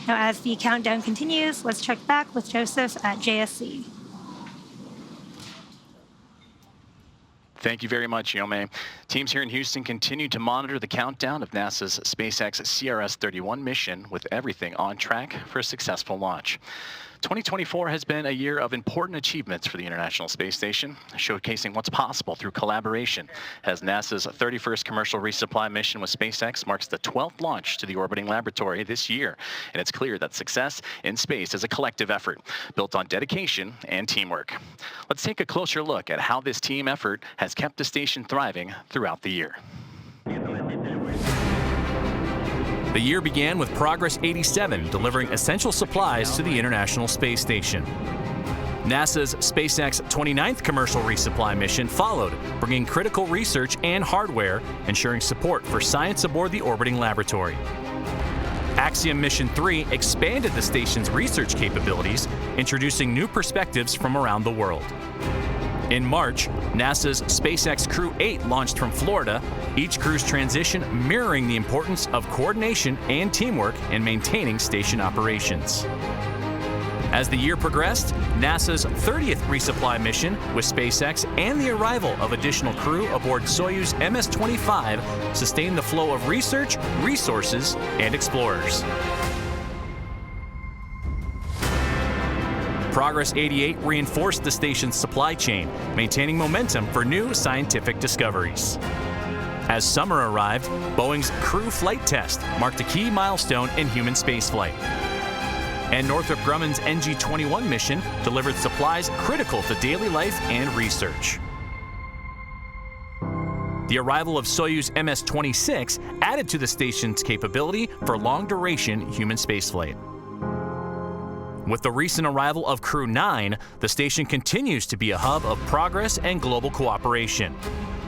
Now, as the countdown continues, let's check back with Joseph at JSC. Thank you very much, Yome. Teams here in Houston continue to monitor the countdown of NASA's SpaceX CRS-31 mission with everything on track for a successful launch. 2024 has been a year of important achievements for the International Space Station, showcasing what's possible through collaboration, as NASA's 31st commercial resupply mission with SpaceX marks the 12th launch to the orbiting laboratory this year. And it's clear that success in space is a collective effort, built on dedication and teamwork. Let's take a closer look at how this team effort has kept the station thriving throughout the year. The year began with Progress 87 delivering essential supplies to the International Space Station. NASA's SpaceX 29th commercial resupply mission followed, bringing critical research and hardware, ensuring support for science aboard the orbiting laboratory. Axiom Mission 3 expanded the station's research capabilities, introducing new perspectives from around the world. In March, NASA's SpaceX Crew 8 launched from Florida, each crew's transition mirroring the importance of coordination and teamwork in maintaining station operations. As the year progressed, NASA's 30th resupply mission with SpaceX and the arrival of additional crew aboard Soyuz MS-25 sustained the flow of research, resources, and explorers. Progress 88 reinforced the station's supply chain, maintaining momentum for new scientific discoveries. As summer arrived, Boeing's Crew Flight Test marked a key milestone in human spaceflight. And Northrop Grumman's NG-21 mission delivered supplies critical to daily life and research. The arrival of Soyuz MS-26 added to the station's capability for long-duration human spaceflight. With the recent arrival of Crew 9, the station continues to be a hub of progress and global cooperation.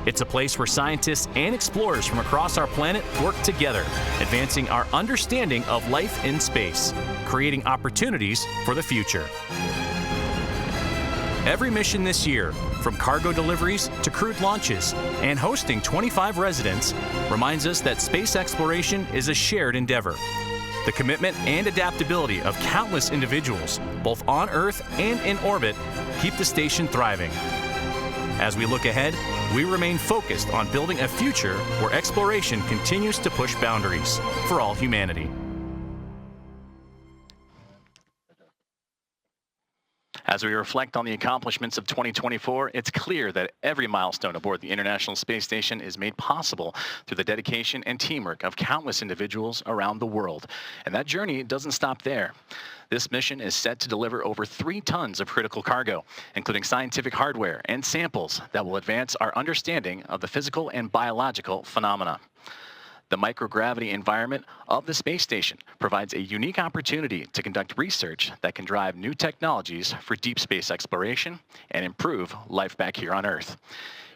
It's a place where scientists and explorers from across our planet work together, advancing our understanding of life in space, creating opportunities for the future. Every mission this year, from cargo deliveries to crewed launches and hosting 25 residents, reminds us that space exploration is a shared endeavor. The commitment and adaptability of countless individuals, both on Earth and in orbit, keep the station thriving. As we look ahead, we remain focused on building a future where exploration continues to push boundaries for all humanity. As we reflect on the accomplishments of 2024, it's clear that every milestone aboard the International Space Station is made possible through the dedication and teamwork of countless individuals around the world. And that journey doesn't stop there. This mission is set to deliver over 3 tons of critical cargo, including scientific hardware and samples that will advance our understanding of the physical and biological phenomena. The microgravity environment of the space station provides a unique opportunity to conduct research that can drive new technologies for deep space exploration and improve life back here on Earth.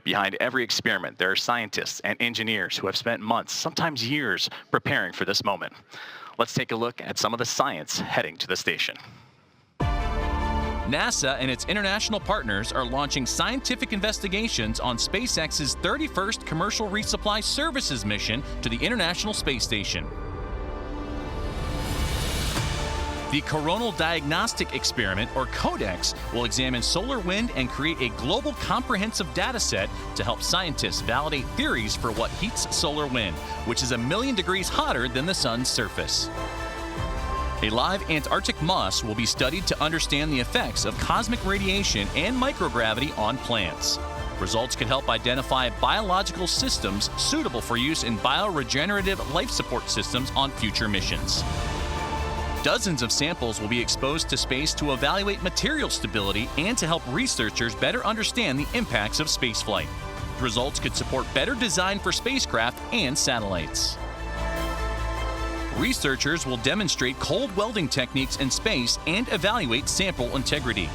Behind every experiment, there are scientists and engineers who have spent months, sometimes years, preparing for this moment. Let's take a look at some of the science heading to the station. NASA and its international partners are launching scientific investigations on SpaceX's 31st commercial resupply services mission to the International Space Station. The Coronal Diagnostic Experiment, or CODEX, will examine solar wind and create a global comprehensive data set to help scientists validate theories for what heats solar wind, which is 1 million degrees hotter than the sun's surface. A live Antarctic moss will be studied to understand the effects of cosmic radiation and microgravity on plants. Results could help identify biological systems suitable for use in bioregenerative life support systems on future missions. Dozens of samples will be exposed to space to evaluate material stability and to help researchers better understand the impacts of spaceflight. Results could support better design for spacecraft and satellites. Researchers will demonstrate cold welding techniques in space and evaluate sample integrity.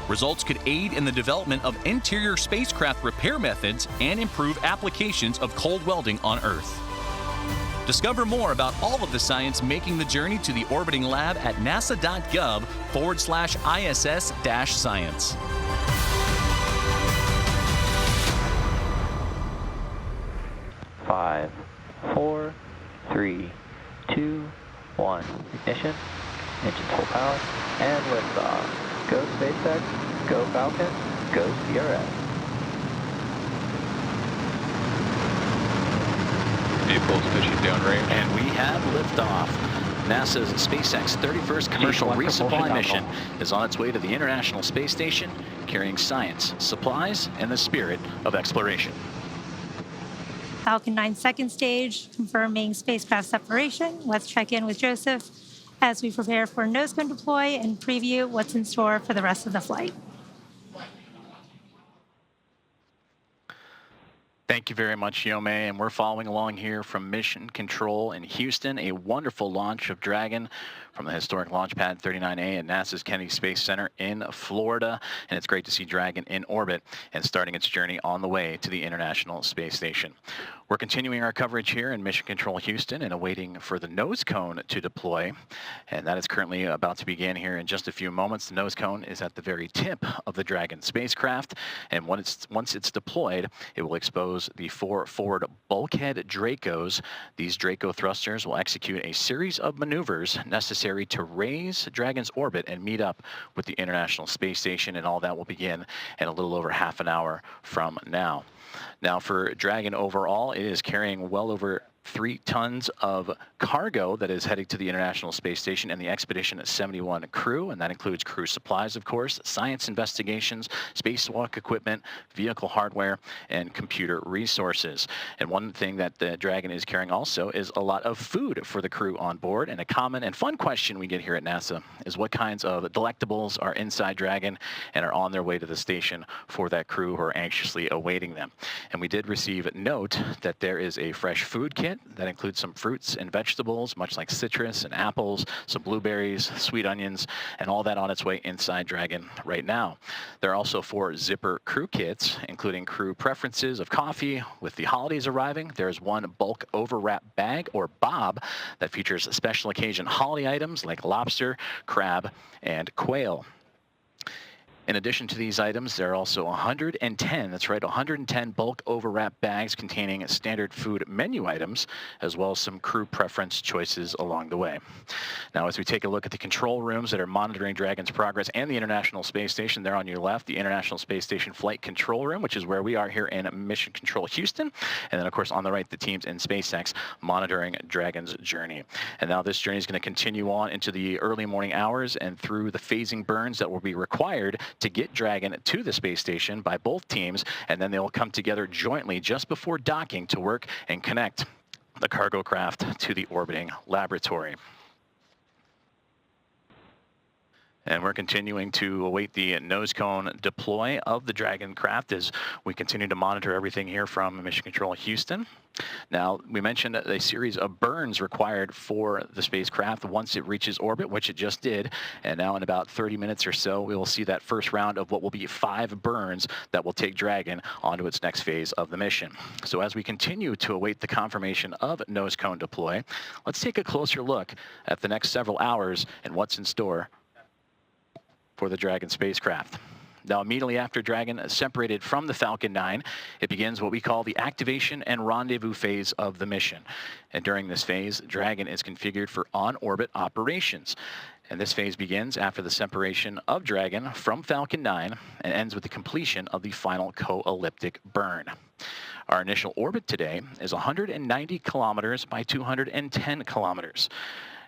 Results could aid in the development of interior spacecraft repair methods and improve applications of cold welding on Earth. Discover more about all of the science making the journey to the orbiting lab at nasa.gov/ISS-science. 5, 4, 3, 2, 1. ignition, engines full power, and liftoff. Go SpaceX, go Falcon, go CRS. Vehicles pushing downrange. And we have liftoff. NASA's SpaceX 31st commercial resupply mission is on its way to the International Space Station, carrying science, supplies, and the spirit of exploration. Falcon 9 second stage, confirming spacecraft separation. Let's check in with Joseph as we prepare for nose cone deploy and preview what's in store for the rest of the flight. Thank you very much, Yome, and we're following along here from Mission Control in Houston, a wonderful launch of Dragon from the historic launch pad 39A at NASA's Kennedy Space Center in Florida, and it's great to see Dragon in orbit and starting its journey on the way to the International Space Station. We're continuing our coverage here in Mission Control Houston and awaiting for the nose cone to deploy, and that is currently about to begin here in just a few moments. The nose cone is at the very tip of the Dragon spacecraft, and once it's deployed, it will expose the 4 forward bulkhead Dracos. These Draco thrusters will execute a series of maneuvers necessary to raise Dragon's orbit and meet up with the International Space Station, and all that will begin in a little over half an hour from now. Now, for Dragon overall, it is carrying well over 3 tons of cargo that is heading to the International Space Station and the Expedition 71 crew, and that includes crew supplies, of course, science investigations, spacewalk equipment, vehicle hardware, and computer resources. And one thing that the Dragon is carrying also is a lot of food for the crew on board, and a common and fun question we get here at NASA is what kinds of delectables are inside Dragon and are on their way to the station for that crew who are anxiously awaiting them. And we did receive note that there is a fresh food kit that includes some fruits and vegetables, much like citrus and apples, some blueberries, sweet onions, and all that on its way inside Dragon right now. There are also 4 zipper crew kits, including crew preferences of coffee. With the holidays arriving, there's 1 bulk overwrap bag, or BOB, that features special occasion holiday items like lobster, crab, and quail. In addition to these items, there are also 110, that's right, 110 bulk overwrap bags containing standard food menu items, as well as some crew preference choices along the way. Now, as we take a look at the control rooms that are monitoring Dragon's progress and the International Space Station, there on your left, the International Space Station Flight Control Room, which is where we are here in Mission Control Houston. And then, of course, on the right, the teams in SpaceX monitoring Dragon's journey. And now this journey is going to continue on into the early morning hours and through the phasing burns that will be required to get Dragon to the space station by both teams, and then they'll come together jointly just before docking to work and connect the cargo craft to the orbiting laboratory. And we're continuing to await the nose cone deploy of the Dragon craft as we continue to monitor everything here from Mission Control Houston. Now, we mentioned a series of burns required for the spacecraft once it reaches orbit, which it just did. And now in about 30 minutes or so, we will see that first round of what will be 5 burns that will take Dragon onto its next phase of the mission. So as we continue to await the confirmation of nose cone deploy, let's take a closer look at the next several hours and what's in store for the Dragon spacecraft. Now, immediately after Dragon separated from the Falcon 9, it begins what we call the activation and rendezvous phase of the mission. And during this phase, Dragon is configured for on-orbit operations. And this phase begins after the separation of Dragon from Falcon 9 and ends with the completion of the final co-elliptic burn. Our initial orbit today is 190 kilometers by 210 kilometers.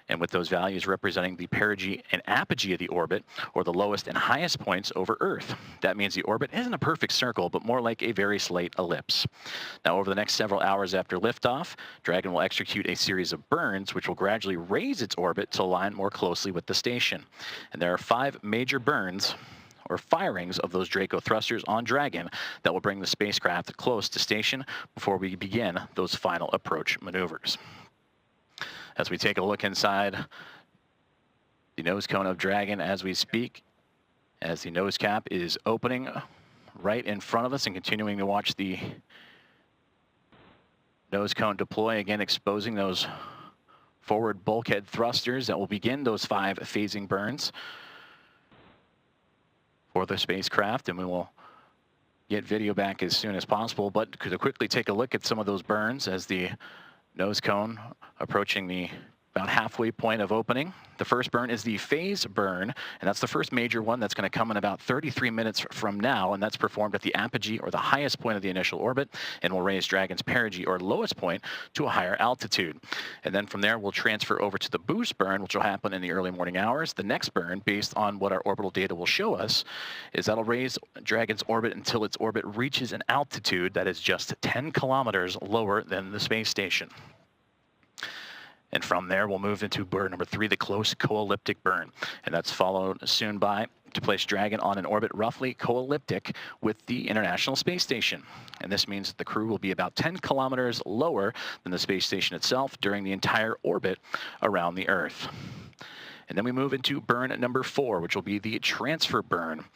And with those values representing the perigee and apogee of the orbit, or the lowest and highest points over Earth. That means the orbit isn't a perfect circle, but more like a very slight ellipse. Now, over the next several hours after liftoff, Dragon will execute a series of burns, which will gradually raise its orbit to align more closely with the station. And there are 5 major burns, or firings, of those Draco thrusters on Dragon that will bring the spacecraft close to station before we begin those final approach maneuvers. As we take a look inside the nose cone of Dragon as we speak, as the nose cap is opening right in front of us, and continuing to watch the nose cone deploy, again exposing those forward bulkhead thrusters that will begin those 5 phasing burns for the spacecraft, and we will get video back as soon as possible. But to quickly take a look at some of those burns as the nose cone approaching the about halfway point of opening. The first burn is the phase burn, and that's the first major one that's going to come in about 33 minutes from now, and that's performed at the apogee, or the highest point of the initial orbit, and will raise Dragon's perigee, or lowest point, to a higher altitude. And then from there, we'll transfer over to the boost burn, which will happen in the early morning hours. The next burn, based on what our orbital data will show us, is that'll raise Dragon's orbit until its orbit reaches an altitude that is just 10 kilometers lower than the space station. And from there, we'll move into burn number 3, the close coelliptic burn. And that's followed soon by to place Dragon on an orbit roughly coelliptic with the International Space Station. And this means that the crew will be about 10 kilometers lower than the space station itself during the entire orbit around the Earth. And then we move into burn number 4, which will be the transfer burn.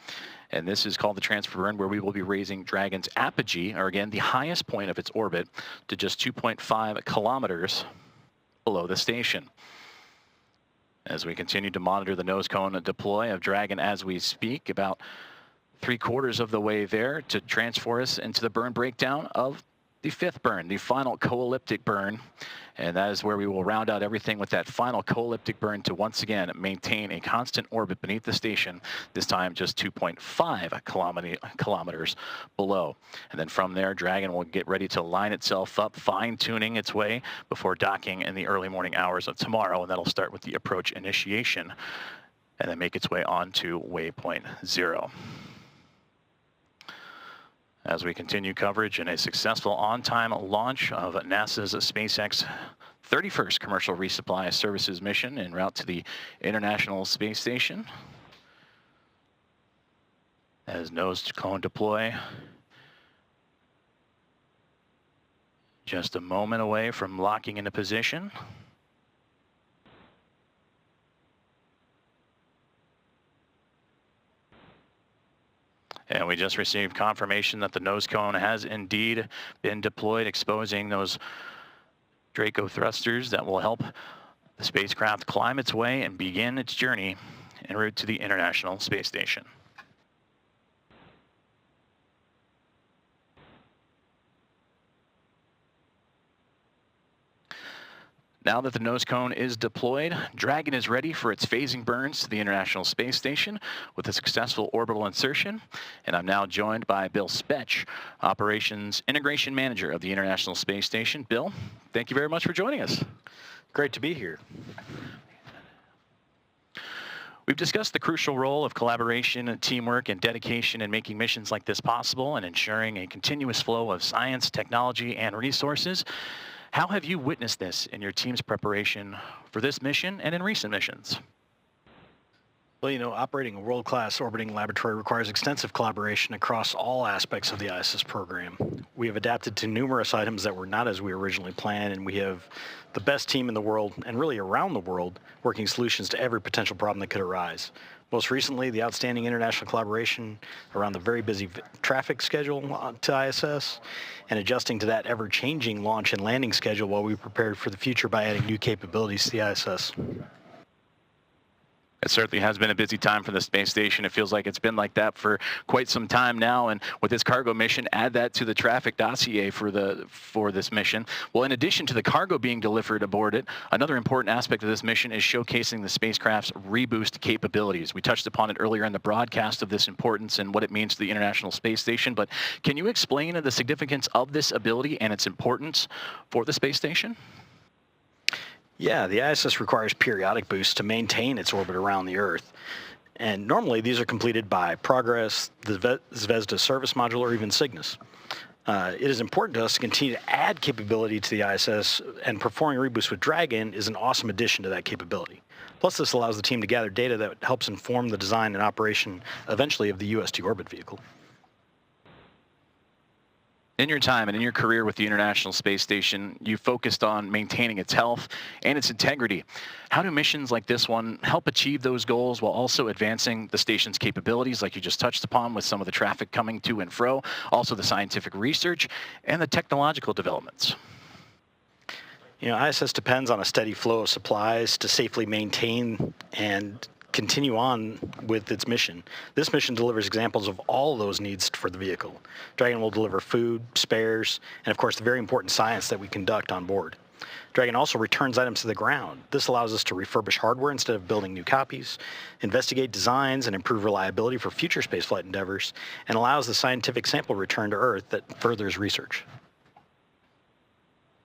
And this is called the transfer burn, where we will be raising Dragon's apogee, or again, the highest point of its orbit, to just 2.5 kilometers below the station. As we continue to monitor the nose cone deploy of Dragon as we speak, about 3/4 of the way there to transfer us into the burn breakdown of the 5th burn, the final coelliptic burn. And that is where we will round out everything with that final coelliptic burn to once again maintain a constant orbit beneath the station, this time just 2.5 kilometers below. And then from there, Dragon will get ready to line itself up, fine-tuning its way before docking in the early morning hours of tomorrow, and that'll start with the approach initiation and then make its way on to waypoint 0. As we continue coverage in a successful on-time launch of NASA's SpaceX 31st Commercial Resupply Services mission en route to the International Space Station. As nose cone deploy just a moment away from locking into position. And we just received confirmation that the nose cone has indeed been deployed, exposing those Draco thrusters that will help the spacecraft climb its way and begin its journey en route to the International Space Station. Now that the nose cone is deployed, Dragon is ready for its phasing burns to the International Space Station with a successful orbital insertion. And I'm now joined by Bill Spetch, Operations Integration Manager of the International Space Station. Bill, thank you very much for joining us. Great to be here. We've discussed the crucial role of collaboration and teamwork and dedication in making missions like this possible and ensuring a continuous flow of science, technology, and resources. How have you witnessed this in your team's preparation for this mission and in recent missions? Well, you know, operating a world-class orbiting laboratory requires extensive collaboration across all aspects of the ISS program. We have adapted to numerous items that were not as we originally planned, and we have the best team in the world, and really around the world, working solutions to every potential problem that could arise. Most recently, the outstanding international collaboration around the very busy traffic schedule to ISS, and adjusting to that ever-changing launch and landing schedule while we prepared for the future by adding new capabilities to the ISS. It certainly has been a busy time for the space station. It feels like it's been like that for quite some time now. And with this cargo mission, add that to the traffic dossier for this mission. Well, in addition to the cargo being delivered aboard it, another important aspect of this mission is showcasing the spacecraft's reboost capabilities. We touched upon it earlier in the broadcast of this importance and what it means to the International Space Station. But can you explain the significance of this ability and its importance for the space station? Yeah, the ISS requires periodic boosts to maintain its orbit around the Earth. And normally these are completed by Progress, the Zvezda service module, or even Cygnus. It is important to us to continue to add capability to the ISS, and performing reboost with Dragon is an awesome addition to that capability. Plus, this allows the team to gather data that helps inform the design and operation eventually of the UST orbit vehicle. In your time and in your career with the International Space Station, you focused on maintaining its health and its integrity. How do missions like this one help achieve those goals while also advancing the station's capabilities, like you just touched upon with some of the traffic coming to and fro, also the scientific research and the technological developments? You know, ISS depends on a steady flow of supplies to safely maintain and continue on with its mission. This mission delivers examples of all those needs for the vehicle. Dragon will deliver food, spares, and of course the very important science that we conduct on board. Dragon also returns items to the ground. This allows us to refurbish hardware instead of building new copies, investigate designs and improve reliability for future spaceflight endeavors, and allows the scientific sample return to Earth that furthers research.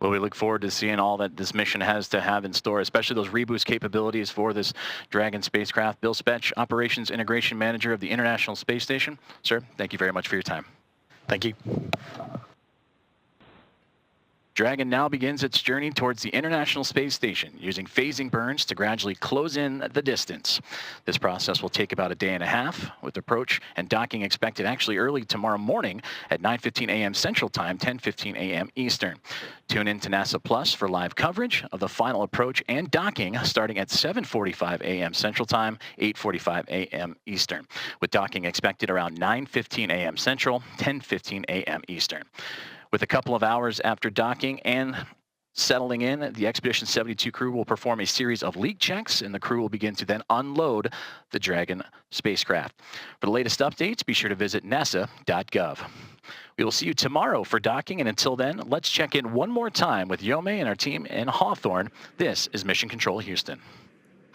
Well, we look forward to seeing all that this mission has to have in store, especially those reboost capabilities for this Dragon spacecraft. Bill Spetch, Operations Integration Manager of the International Space Station. Sir, thank you very much for your time. Thank you. Dragon now begins its journey towards the International Space Station, using phasing burns to gradually close in the distance. This process will take about a day and a half, with approach and docking expected actually early tomorrow morning at 9:15 a.m. Central Time, 10:15 a.m. Eastern. Tune in to NASA Plus for live coverage of the final approach and docking starting at 7:45 a.m. Central Time, 8:45 a.m. Eastern, with docking expected around 9:15 a.m. Central, 10:15 a.m. Eastern. With a couple of hours after docking and settling in, the Expedition 72 crew will perform a series of leak checks, and the crew will begin to then unload the Dragon spacecraft. For the latest updates, be sure to visit nasa.gov. We will see you tomorrow for docking, and until then, let's check in one more time with Yome and our team in Hawthorne. This is Mission Control Houston.